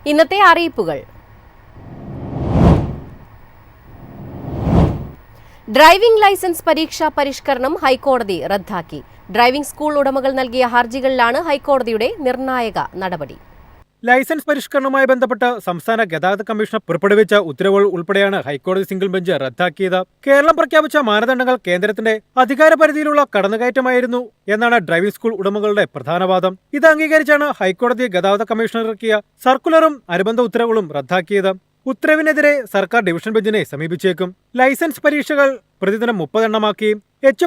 ഇന്നത്തെ അറിയിപ്പുകൾ. Driving licence പരീക്ഷാ പരിഷ്കരണം ഹൈക്കോടതി റദ്ദാക്കി. ഡ്രൈവിംഗ് സ്കൂൾ ഉടമകൾ നൽകിയ ഹർജികളിലാണ് ഹൈക്കോടതിയുടെ നിർണായക നടപടി. ലൈസൻസ് പരിഷ്കരണവുമായി ബന്ധപ്പെട്ട് സംസ്ഥാന ഗതാഗത കമ്മീഷണർ പുറപ്പെടുവിച്ച ഉത്തരവുകൾ ഉൾപ്പെടെയാണ് ഹൈക്കോടതി സിംഗിൾ ബെഞ്ച് റദ്ദാക്കിയത്. കേരളം പ്രഖ്യാപിച്ച മാനദണ്ഡങ്ങൾ കേന്ദ്രത്തിന്റെ അധികാരപരിധിയിലുള്ള കടന്നുകയറ്റമായിരുന്നു എന്നാണ് ഡ്രൈവിംഗ് സ്കൂൾ ഉടമകളുടെ പ്രധാന വാദം. ഇത് അംഗീകരിച്ചാണ് ഹൈക്കോടതി ഗതാഗത കമ്മീഷണർ ഇറക്കിയ സർക്കുലറും അനുബന്ധ ഉത്തരവുകളും റദ്ദാക്കിയത്. ഉത്തരവിനെതിരെ സർക്കാർ ഡിവിഷൻ ബെഞ്ചിനെ സമീപിച്ചേക്കും. ലൈസൻസ് പരീക്ഷകൾ പ്രതിദിനം 30 എണ്ണമാക്കി,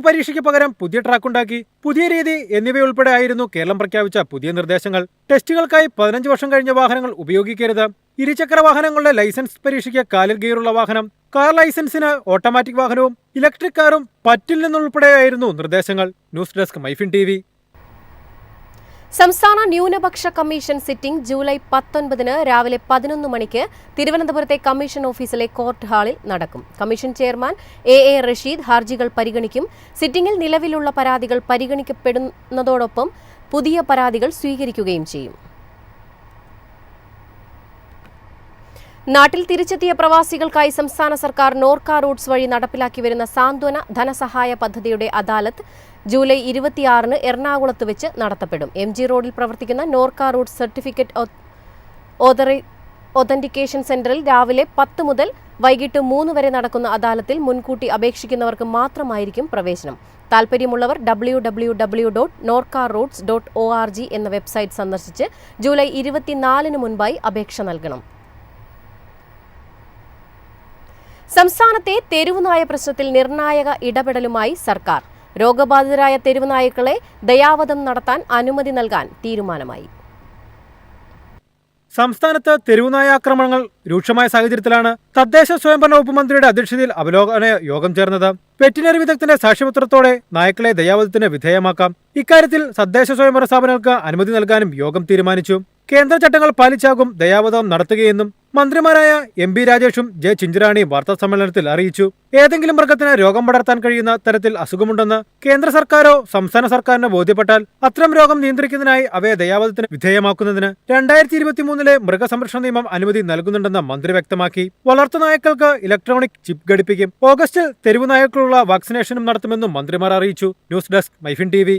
പരീക്ഷയ്ക്ക് പകരം പുതിയ ട്രാക്കുണ്ടാക്കി, പുതിയ രീതി എന്നിവയുൾപ്പെടെ ആയിരുന്നു കേരളം പ്രഖ്യാപിച്ച പുതിയ നിർദ്ദേശങ്ങൾ. ടെസ്റ്റുകൾക്കായി 15 വർഷം കഴിഞ്ഞ വാഹനങ്ങൾ ഉപയോഗിക്കരുത്. ഇരുചക്ര വാഹനങ്ങളുടെ ലൈസൻസ് പരീക്ഷയ്ക്ക് കാലിൽ ഗിയറുള്ള വാഹനം, കാർ ലൈസൻസിന് ഓട്ടോമാറ്റിക് വാഹനവും ഇലക്ട്രിക് കാറും പറ്റില്ലെന്നുൾപ്പെടെയായിരുന്നു നിർദ്ദേശങ്ങൾ. News desk MyFin TV. സംസ്ഥാന ന്യൂനപക്ഷ കമ്മീഷൻ സിറ്റിംഗ് ജൂലൈ 19 രാവിലെ 11 മണിക്ക് തിരുവനന്തപുരത്തെ കമ്മീഷൻ ഓഫീസിലെ കോർട്ട് ഹാളിൽ നടക്കും. കമ്മീഷൻ ചെയർമാൻ എ റഷീദ് ഹർജികൾ പരിഗണിക്കും. സിറ്റിംഗിൽ നിലവിലുള്ള പരാതികൾ പരിഗണിക്കപ്പെടുന്നതോടൊപ്പം പുതിയ പരാതികൾ സ്വീകരിക്കുകയും ചെയ്യും. നാട്ടിൽ തിരിച്ചെത്തിയ പ്രവാസികൾക്കായി സംസ്ഥാന സർക്കാർ നോർക്ക റൂട്ട്സ് വഴി നടപ്പിലാക്കി വരുന്ന സാന്ത്വന ധനസഹായ പദ്ധതിയുടെ അദാലത്ത് ജൂലൈ 26 എറണാകുളത്ത് വെച്ച് നടത്തപ്പെടും. MG റോഡിൽ പ്രവർത്തിക്കുന്ന നോർക്ക റൂട്ട്സ് സർട്ടിഫിക്കറ്റ് ഒതന്റിക്കേഷൻ സെന്ററിൽ രാവിലെ 10 മുതൽ വൈകിട്ട് 3 വരെ നടക്കുന്ന അദാലത്തിൽ മുൻകൂട്ടി അപേക്ഷിക്കുന്നവർക്ക് മാത്രമായിരിക്കും പ്രവേശനം. താൽപര്യമുള്ളവർ www.norcaroutes.org എന്ന വെബ്സൈറ്റ് സന്ദർശിച്ച് ജൂലൈ 24 മുൻപായി അപേക്ഷ നൽകണം. സംസ്ഥാനത്തെ തെരുവുനായ പ്രശ്നത്തിൽ നിർണായക ഇടപെടലുമായി സർക്കാർ. രോഗബാധിതരായ തെരുവുനായ്ക്കളെ ദയാവധം നടത്താൻ അനുമതി നൽകാൻ തീരുമാനമായി. സംസ്ഥാനത്ത് തെരുവുനായ ആക്രമണങ്ങൾ രൂക്ഷമായ സാഹചര്യത്തിലാണ് തദ്ദേശ സ്വയംഭരണ വകുപ്പ് മന്ത്രിയുടെ അധ്യക്ഷതയിൽ അവലോകന യോഗം ചേർന്നത്. വെറ്റിനറി വിദഗ്ധന്റെ സാക്ഷ്യപത്രത്തോടെ നായ്ക്കളെ ദയാവധത്തിന് വിധേയമാക്കാം. ഇക്കാര്യത്തിൽ തദ്ദേശ സ്വയംഭരണ സ്ഥാപനങ്ങൾക്ക് അനുമതി നൽകാനും യോഗം തീരുമാനിച്ചു. കേന്ദ്ര ചട്ടങ്ങൾ പാലിച്ചാകും ദയാവധം നടത്തുകയെന്നും മന്ത്രിമാരായ MB രാജേഷും J ചിഞ്ചുറാണിയും വാർത്താസമ്മേളനത്തിൽ അറിയിച്ചു. ഏതെങ്കിലും മൃഗത്തിന് രോഗം പടർത്താൻ കഴിയുന്ന തരത്തിൽ അസുഖമുണ്ടെന്ന് കേന്ദ്ര സർക്കാരോ സംസ്ഥാന സർക്കാരിനോ ബോധ്യപ്പെട്ടാൽ അത്തരം രോഗം നിയന്ത്രിക്കുന്നതിനായി അവയെ ദയാവധത്തിന് വിധേയമാക്കുന്നതിന് 2023 മൃഗസംരക്ഷണ നിയമം അനുമതി നൽകുന്നുണ്ടെന്ന് മന്ത്രി വ്യക്തമാക്കി. വളർത്തുനായ്ക്കൾക്ക് ഇലക്ട്രോണിക് ചിപ്പ് ഘടിപ്പിക്കും. ഓഗസ്റ്റിൽ തെരുവുനായ്ക്കളുള്ള വാക്സിനേഷനും നടത്തുമെന്നും മന്ത്രിമാർ അറിയിച്ചു. News desk MyFin TV.